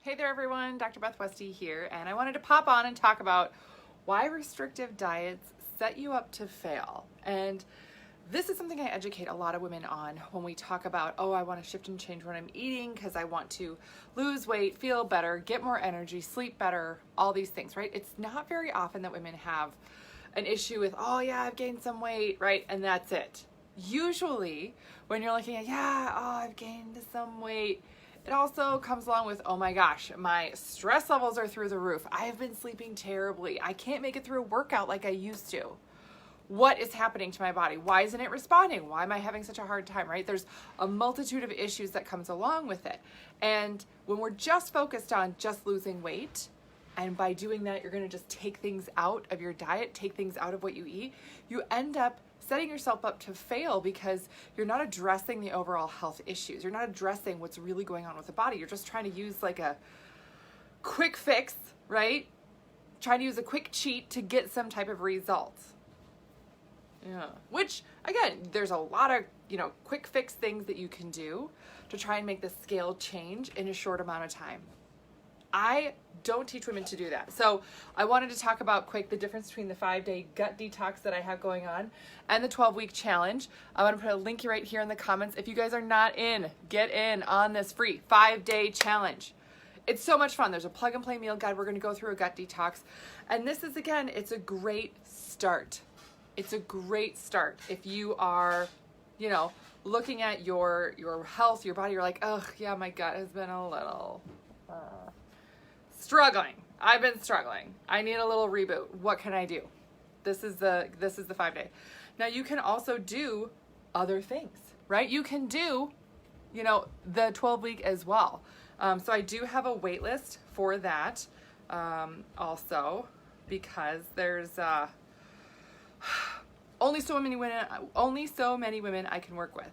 Hey there everyone, Dr. Beth Westy here, and I wanted to pop on and talk about why restrictive diets set you up to fail. And this is something I educate a lot of women on when we talk about, I want to shift and change what I'm eating because I want to lose weight, feel better, get more energy, sleep better, all these things, right? It's not very often that women have an issue with, I've gained some weight, right? And that's it. Usually when you're looking at, I've gained some weight, it also comes along with, oh my gosh, my stress levels are through the roof. I have been sleeping terribly. I can't make it through a workout like I used to. What is happening to my body? Why isn't it responding? Why am I having such a hard time, right? There's a multitude of issues that comes along with it. And when we're just focused on just losing weight, and by doing that, you're gonna just take things out of your diet, take things out of what you eat, you end up setting yourself up to fail because you're not addressing the overall health issues. You're not addressing what's really going on with the body. You're just trying to use like a quick fix, right? Trying to use a quick cheat to get some type of result. Yeah. Which, again, there's a lot of, quick fix things that you can do to try and make the scale change in a short amount of time. I don't teach women to do that. So I wanted to talk about quick the difference between the 5-day gut detox that I have going on and the 12-week challenge. I want to put a link right here in the comments. If you guys are not in, get in on this free 5-day challenge. It's so much fun. There's a plug and play meal guide. We're going to go through a gut detox. And this is, again, it's a great start. It's a great start. If you are, looking at your health, your body, you're like, my gut has been a little struggling. I've been struggling. I need a little reboot. What can I do? This is the 5-day. Now you can also do other things, right? You can do, the 12-week as well. So I do have a wait list for that also because there's only so many women I can work with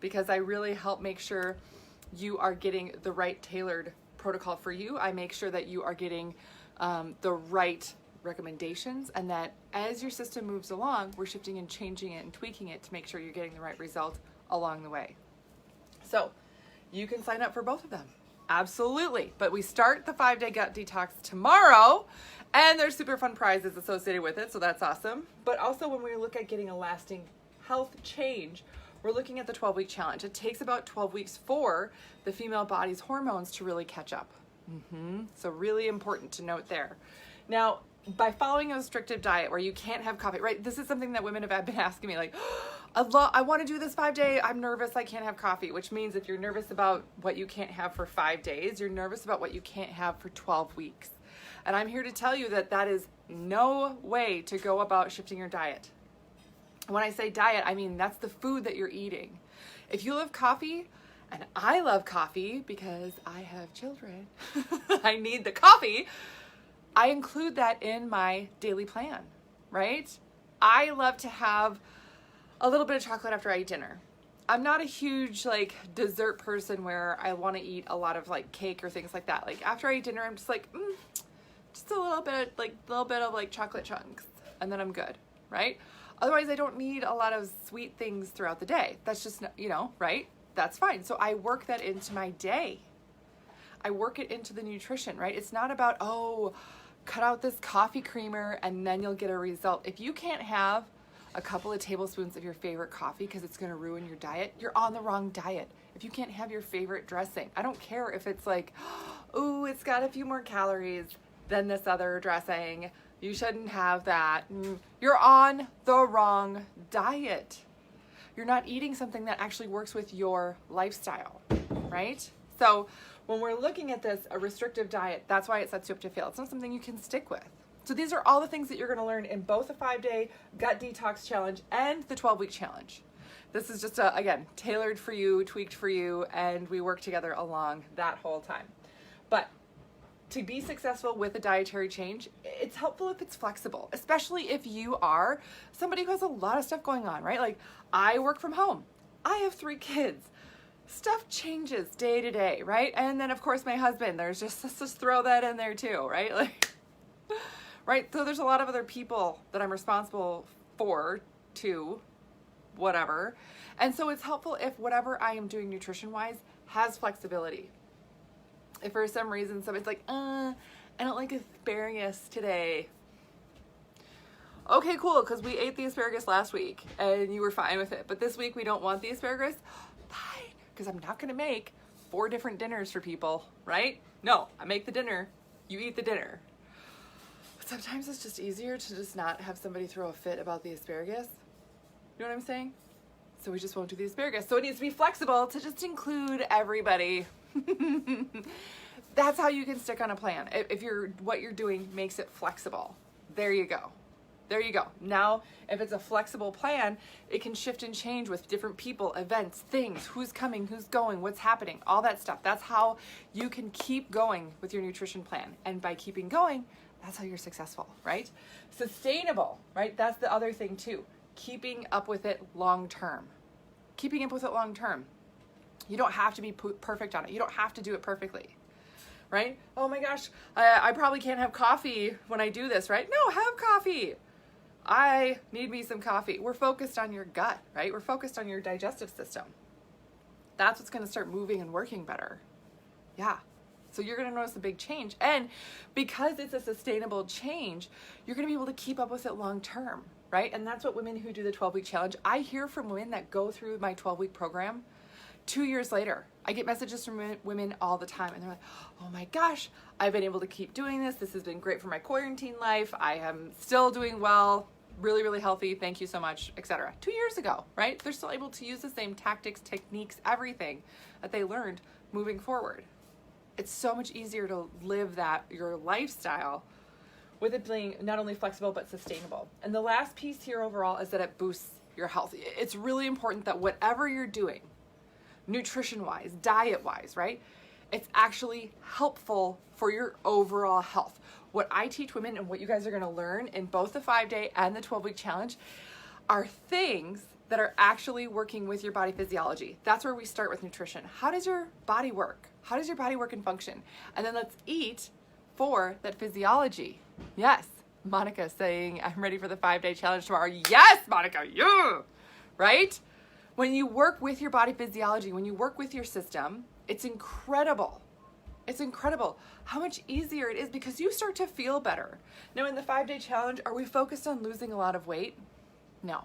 because I really help make sure you are getting the right tailored protocol for you. I make sure that you are getting the right recommendations and that as your system moves along, we're shifting and changing it and tweaking it to make sure you're getting the right result along the way. So you can sign up for both of them. Absolutely. But we start the 5-day gut detox tomorrow and there's super fun prizes associated with it. So that's awesome. But also when we look at getting a lasting health change, we're looking at the 12-week challenge. It takes about 12 weeks for the female body's hormones to really catch up. So really important to note there. Now, by following a restrictive diet where you can't have coffee, right? This is something that women have been asking me like, I want to do this 5-day. I'm nervous. I can't have coffee, which means if you're nervous about what you can't have for 5 days, you're nervous about what you can't have for 12 weeks. And I'm here to tell you that that is no way to go about shifting your diet. When I say diet, I mean that's the food that you're eating. If you love coffee, and I love coffee because I have children, I need the coffee, I include that in my daily plan, right? I love to have a little bit of chocolate after I eat dinner. I'm not a huge dessert person where I want to eat a lot of cake or things like that. After I eat dinner, I'm just just a little bit of chocolate chunks and then I'm good, right? Otherwise, I don't need a lot of sweet things throughout the day. That's just, right? That's fine. So I work that into my day. I work it into the nutrition, right? It's not about, cut out this coffee creamer and then you'll get a result. If you can't have a couple of tablespoons of your favorite coffee because it's going to ruin your diet, you're on the wrong diet. If you can't have your favorite dressing, I don't care if it's it's got a few more calories than this other dressing. You shouldn't have that. You're on the wrong diet. You're not eating something that actually works with your lifestyle, right? So when we're looking at this, a restrictive diet, that's why it sets you up to fail. It's not something you can stick with. So these are all the things that you're going to learn in both the 5-day gut detox challenge and the 12-week challenge. This is just, again, tailored for you, tweaked for you, and we work together along that whole time. But to be successful with a dietary change, it's helpful if it's flexible, especially if you are somebody who has a lot of stuff going on, right? I work from home. I have 3 kids. Stuff changes day to day, right? And then of course my husband, let's just throw that in there too, right? Right? So there's a lot of other people that I'm responsible for, too, whatever. And so it's helpful if whatever I am doing nutrition-wise has flexibility. If for some reason somebody's like, I don't like asparagus today. Okay, cool, because we ate the asparagus last week and you were fine with it. But this week we don't want the asparagus. Fine, because I'm not going to make 4 different dinners for people, right? No, I make the dinner, you eat the dinner. But sometimes it's just easier to just not have somebody throw a fit about the asparagus. You know what I'm saying? So we just won't do the asparagus. So it needs to be flexible to just include everybody. That's how you can stick on a plan. If what you're doing makes it flexible. There you go. There you go. Now, if it's a flexible plan, it can shift and change with different people, events, things, who's coming, who's going, what's happening, all that stuff. That's how you can keep going with your nutrition plan. And by keeping going, that's how you're successful, right? Sustainable, right? That's the other thing too. Keeping up with it long term. Keeping up with it long term. You don't have to be perfect on it. You don't have to do it perfectly, right? Oh my gosh, I probably can't have coffee when I do this, right? No, have coffee. I need me some coffee. We're focused on your gut, right? We're focused on your digestive system. That's what's going to start moving and working better. Yeah. So you're going to notice a big change. And because it's a sustainable change, you're going to be able to keep up with it long term, right? And that's what women who do the 12-week challenge, I hear from women that go through my 12-week program 2 years later. I get messages from women all the time and they're like, oh my gosh, I've been able to keep doing this. This has been great for my quarantine life. I am still doing well, really, really healthy. Thank you so much, etc. 2 years ago, right? They're still able to use the same tactics, techniques, everything that they learned moving forward. It's so much easier to live your lifestyle with it being not only flexible, but sustainable. And the last piece here overall is that it boosts your health. It's really important that whatever you're doing, nutrition-wise, diet-wise, right? It's actually helpful for your overall health. What I teach women and what you guys are going to learn in both the 5-day and the 12-week challenge are things that are actually working with your body physiology. That's where we start with nutrition. How does your body work? How does your body work and function? And then let's eat for that physiology. Yes, Monica saying, I'm ready for the 5-day challenge tomorrow. Yes, Monica, yeah, right? When you work with your body physiology, when you work with your system, it's incredible. It's incredible how much easier it is because you start to feel better. Now in the 5-day challenge, are we focused on losing a lot of weight? No.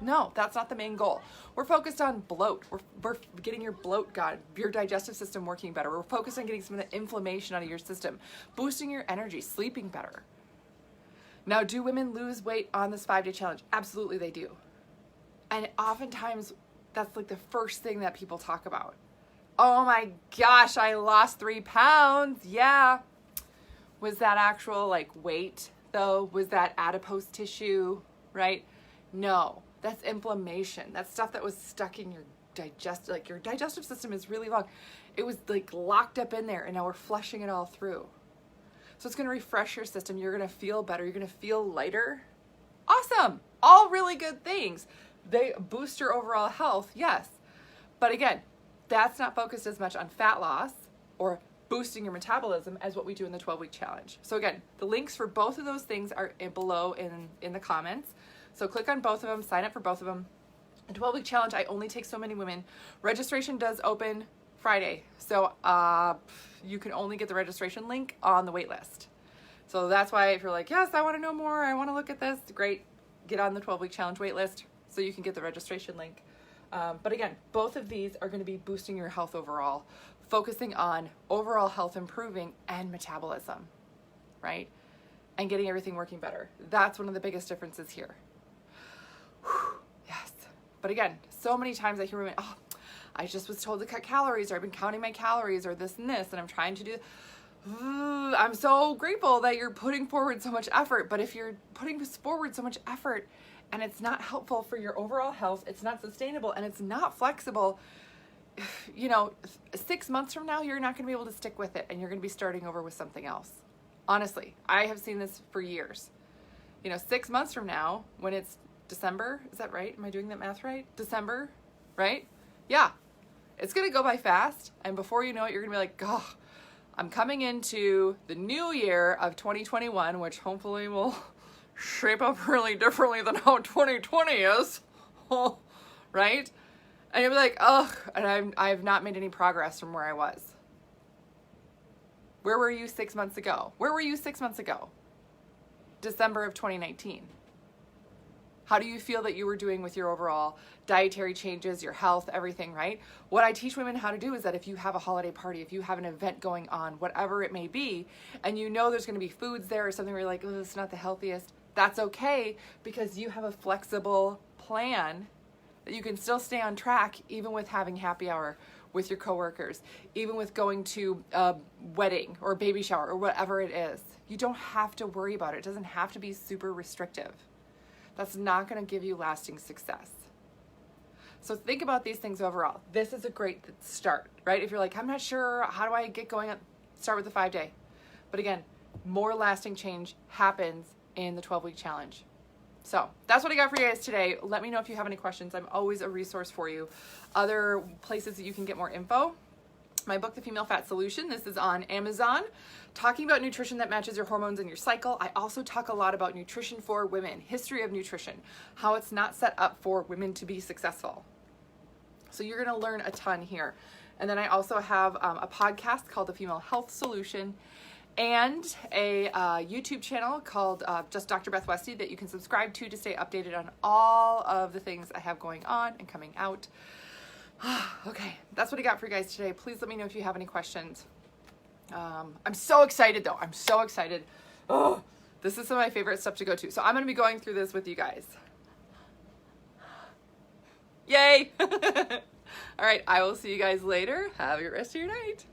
No, that's not the main goal. We're focused on bloat. We're getting your bloat gone, your digestive system working better. We're focused on getting some of the inflammation out of your system, boosting your energy, sleeping better. Now, do women lose weight on this 5-day challenge? Absolutely they do. And oftentimes that's like the first thing that people talk about. Oh my gosh, I lost 3 pounds. Yeah. Was that actual like weight though? Was that adipose tissue, right? No. That's inflammation. That's stuff that was stuck in your your digestive system is really long. It was like locked up in there and now we're flushing it all through. So it's going to refresh your system. You're going to feel better. You're going to feel lighter. Awesome. All really good things. They boost your overall health. Yes. But again, that's not focused as much on fat loss or boosting your metabolism as what we do in the 12-week challenge. So again, the links for both of those things are below in the comments. So click on both of them, sign up for both of them. The 12-week challenge, I only take so many women. Registration does open Friday. So you can only get the registration link on the wait list. So that's why if you're like, yes, I want to know more, I want to look at this, great, get on the 12-week challenge wait list so you can get the registration link. But again, both of these are going to be boosting your health overall, focusing on overall health improving and metabolism, right? And getting everything working better. That's one of the biggest differences here. Whew, yes. But again, so many times I hear women, oh, I just was told to cut calories, or I've been counting my calories, or this and this, and I'm trying to do. I'm so grateful that you're putting forward so much effort, but if you're putting forward so much effort and it's not helpful for your overall health, it's not sustainable, and it's not flexible, 6 months from now, you're not going to be able to stick with it, and you're going to be starting over with something else. Honestly, I have seen this for years. 6 months from now, when it's December, is that right? Am I doing that math right? December, right? Yeah. It's going to go by fast, and before you know it, you're going to be like, oh, I'm coming into the new year of 2021, which hopefully will shape up really differently than how 2020 is, right? And you'll be like, oh, and I have not made any progress from where I was. Where were you 6 months ago? Where were you 6 months ago? December of 2019. How do you feel that you were doing with your overall dietary changes, your health, everything, right? What I teach women how to do is that if you have a holiday party, if you have an event going on, whatever it may be, and you know there's going to be foods there or something where you're like, oh, it's not the healthiest, that's okay, because you have a flexible plan that you can still stay on track even with having happy hour with your coworkers, even with going to a wedding or a baby shower or whatever it is. You don't have to worry about it. It doesn't have to be super restrictive. That's not going to give you lasting success. So think about these things overall. This is a great start, right? If you're like, I'm not sure, how do I get going? Start with the 5-day. But again, more lasting change happens in the 12-week challenge. So that's what I got for you guys today. Let me know if you have any questions. I'm always a resource for you. Other places that you can get more info. My book, The Female Fat Solution, this is on Amazon, talking about nutrition that matches your hormones and your cycle. I also talk a lot about nutrition for women, history of nutrition, how it's not set up for women to be successful. So you're going to learn a ton here. And then I also have a podcast called The Female Health Solution and a YouTube channel called just Dr. Beth Westy that you can subscribe to stay updated on all of the things I have going on and coming out. Okay, that's what I got for you guys today. Please let me know if you have any questions. I'm so excited though. I'm so excited. Oh, this is some of my favorite stuff to go to. So I'm going to be going through this with you guys. Yay! All right, I will see you guys later. Have a good rest of your night.